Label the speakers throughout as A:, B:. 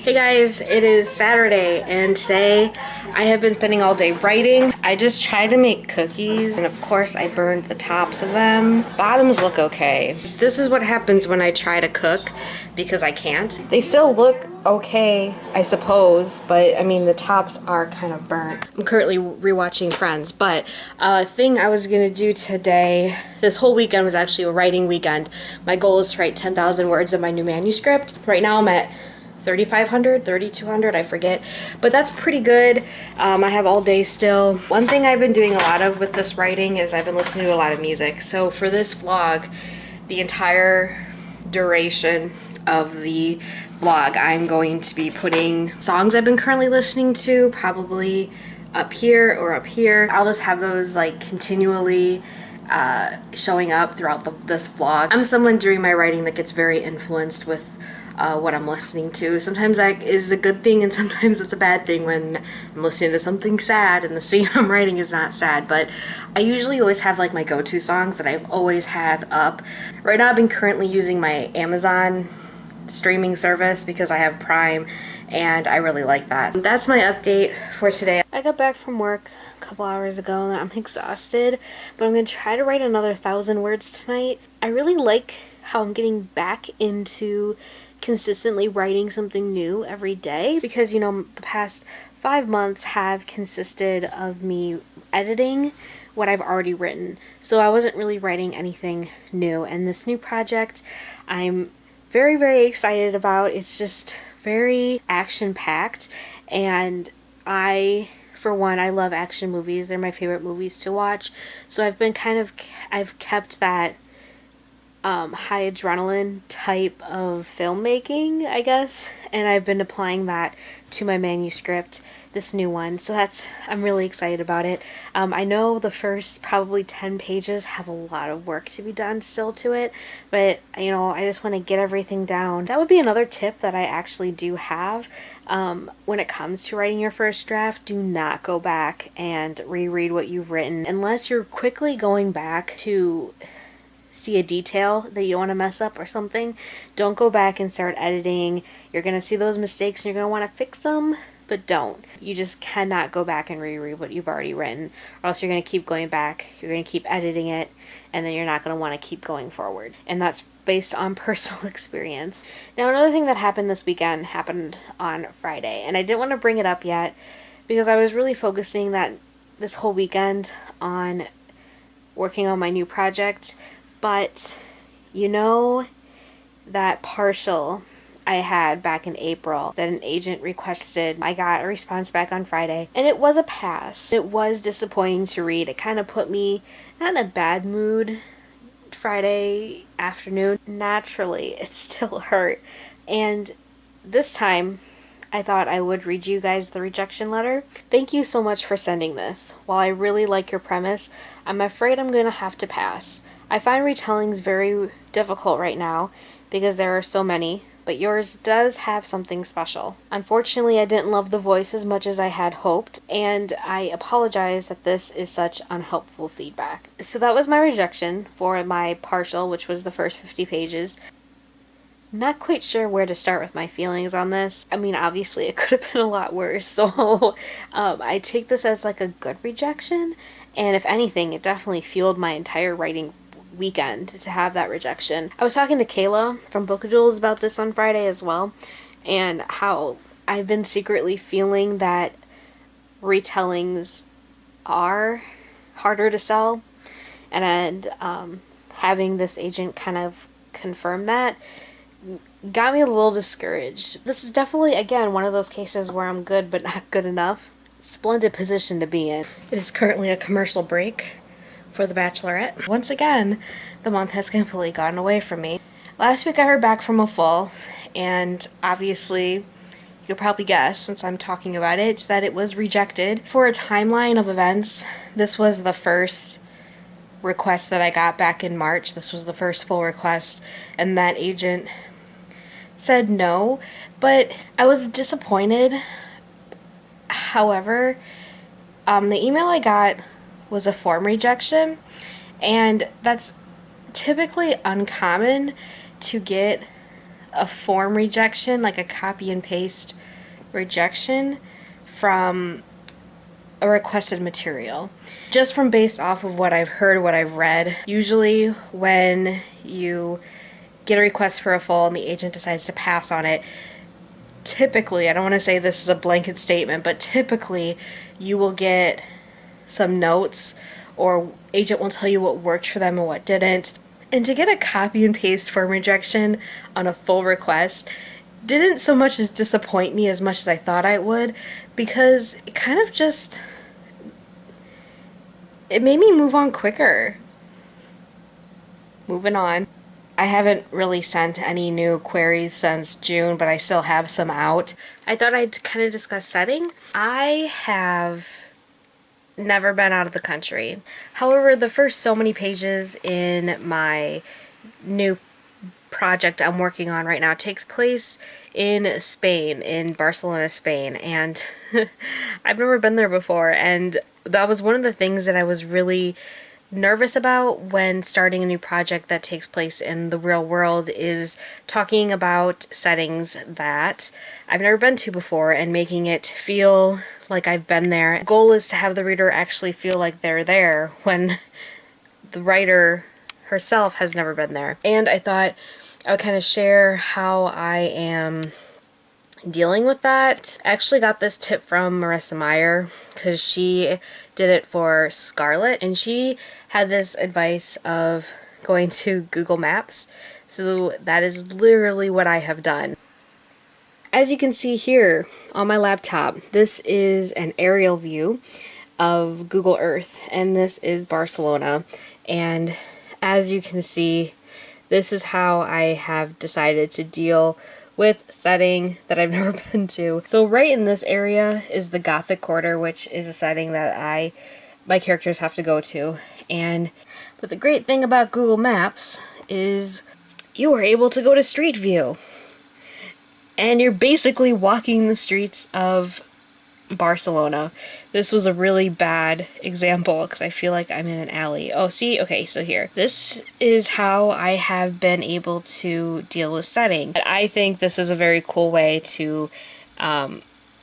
A: Hey guys, it is Saturday and today I have been spending all day writing. I just tried to make cookies and of course I burned the tops of them. Bottoms look okay. This is what happens when I try to cook because I can't. They still look okay, I suppose, but I mean the tops are kind of burnt. I'm currently rewatching Friends, but a thing I was gonna do today, this whole weekend was actually a writing weekend. My goal is to write 10,000 words in my new manuscript. Right now I'm at 3,500, 3,200, I forget, but that's pretty good. I have all day still. One thing I've been doing a lot of with this writing is I've been listening to a lot of music. So for this vlog, the entire duration of the vlog, I'm going to be putting songs I've been currently listening to, probably up here or up here. I'll just have those like continually showing up throughout this vlog. I'm someone during my writing that gets very influenced with what I'm listening to. Sometimes that is a good thing and sometimes it's a bad thing when I'm listening to something sad and the scene I'm writing is not sad, but I usually always have like my go-to songs that I've always had up. Right now I've been currently using my Amazon streaming service because I have Prime and I really like that. That's my update for today. I got back from work a couple hours ago and I'm exhausted, but I'm going to try to write another 1,000 words tonight. I really like how I'm getting back into consistently writing something new every day because, you know, the past 5 months have consisted of me editing what I've already written. So I wasn't really writing anything new, and this new project I'm very, very excited about. It's just very action-packed, and for one, I love action movies. They're my favorite movies to watch. So I've kept that high adrenaline type of filmmaking, I guess, and I've been applying that to my manuscript, this new one, so I'm really excited about it. I know the first probably 10 pages have a lot of work to be done still to it, but you know, I just want to get everything down. That would be another tip that I actually do have when it comes to writing your first draft. Do not go back and reread what you've written unless you're quickly going back to see a detail that you don't want to mess up or something. Don't go back and start editing. You're going to see those mistakes and you're going to want to fix them, but don't. You just cannot go back and reread what you've already written, or else you're going to keep going back, you're going to keep editing it, and then you're not going to want to keep going forward. And that's based on personal experience. Now, another thing that happened this weekend happened on Friday, and I didn't want to bring it up yet because I was really focusing this whole weekend on working on my new project. But you know that partial I had back in April that an agent requested, I got a response back on Friday, and it was a pass. It was disappointing to read. It kind of put me not in a bad mood Friday afternoon. Naturally, it still hurt. And this time, I thought I would read you guys the rejection letter. Thank you so much for sending this. While I really like your premise, I'm afraid I'm going to have to pass. I find retellings very difficult right now because there are so many, but yours does have something special. Unfortunately, I didn't love the voice as much as I had hoped, and I apologize that this is such unhelpful feedback. So that was my rejection for my partial, which was the first 50 pages. Not quite sure where to start with my feelings on this. I mean, obviously it could have been a lot worse, so I take this as like a good rejection, and if anything, it definitely fueled my entire writing weekend to have that rejection. I was talking to Kayla from Book Duels about this on Friday as well, and how I've been secretly feeling that retellings are harder to sell, and having this agent kind of confirm that got me a little discouraged. This is definitely, again, one of those cases where I'm good but not good enough. Splendid position to be in. It is currently a commercial break for The Bachelorette. Once again, the month has completely gotten away from me. Last week I heard back from a full, and obviously, you could probably guess, since I'm talking about it, that it was rejected. For a timeline of events, this was the first request that I got back in March. This was the first full request, and that agent said no, but I was disappointed. However, the email I got was a form rejection, and that's typically uncommon to get a form rejection, like a copy and paste rejection from a requested material. Just from based off of what I've heard, what I've read, usually when you get a request for a full and the agent decides to pass on it, typically, I don't want to say this is a blanket statement, but typically you will get some notes or agent will tell you what worked for them and what didn't. And to get a copy and paste form rejection on a full request didn't so much as disappoint me as much as I thought it would, because it kind of just, it made me move on quicker. Moving on. I haven't really sent any new queries since June, but I still have some out. I thought I'd kind of discuss setting. I have never been out of the country. However, the first so many pages in my new project I'm working on right now takes place in Spain, in Barcelona, Spain, and I've never been there before, and that was one of the things that I was really nervous about when starting a new project that takes place in the real world, is talking about settings that I've never been to before and making it feel like I've been there. The goal is to have the reader actually feel like they're there when the writer herself has never been there. And I thought I would kind of share how I am dealing with that. I actually got this tip from Marissa Meyer because she did it for Scarlet, and she had this advice of going to Google Maps. So that is literally what I have done. As you can see here on my laptop, this is an aerial view of Google Earth, and this is Barcelona. And as you can see, this is how I have decided to deal with setting that I've never been to. So right in this area is the Gothic Quarter, which is a setting that my characters have to go to. But the great thing about Google Maps is you are able to go to Street View. And you're basically walking the streets of Barcelona. This was a really bad example because I feel like I'm in an alley. Oh, see? Okay, so here. This is how I have been able to deal with setting. I think this is a very cool way to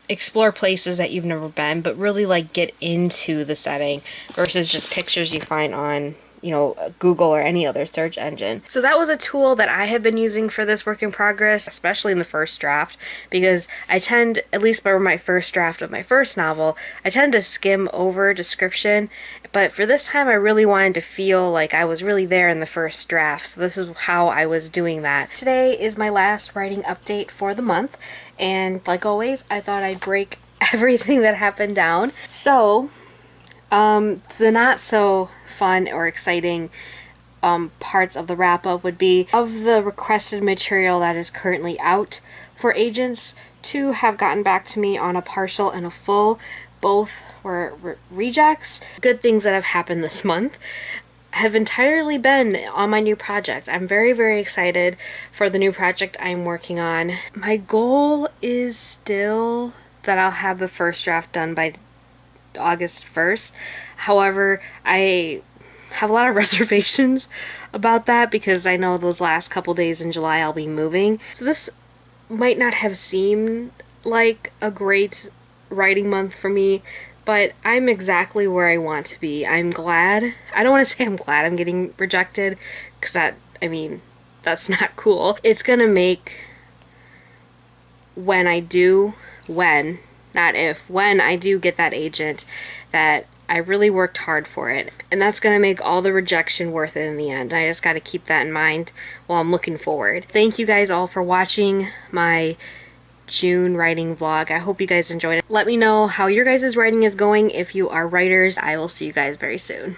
A: explore places that you've never been, but really like get into the setting versus just pictures you find on, you know, Google or any other search engine. So that was a tool that I have been using for this work in progress, especially in the first draft, because I tend, at least for my first draft of my first novel, I tend to skim over description, but for this time I really wanted to feel like I was really there in the first draft, so this is how I was doing that. Today is my last writing update for the month, and like always, I thought I'd break everything that happened down. So the not so fun or exciting parts of the wrap-up would be of the requested material that is currently out for agents. 2 have gotten back to me on a partial and a full. Both were rejects. Good things that have happened this month have entirely been on my new project. I'm very, very excited for the new project I'm working on. My goal is still that I'll have the first draft done by August 1st. However, I have a lot of reservations about that because I know those last couple days in July I'll be moving. So this might not have seemed like a great writing month for me, but I'm exactly where I want to be. I'm glad. I don't want to say I'm glad I'm getting rejected, because that's not cool. It's gonna make when I do get that agent that I really worked hard for it, and that's gonna make all the rejection worth it in the end. I just gotta keep that in mind while I'm looking forward. Thank you guys all for watching my June writing vlog. I hope you guys enjoyed it. Let me know how your guys' writing is going if you are writers. I will see you guys very soon.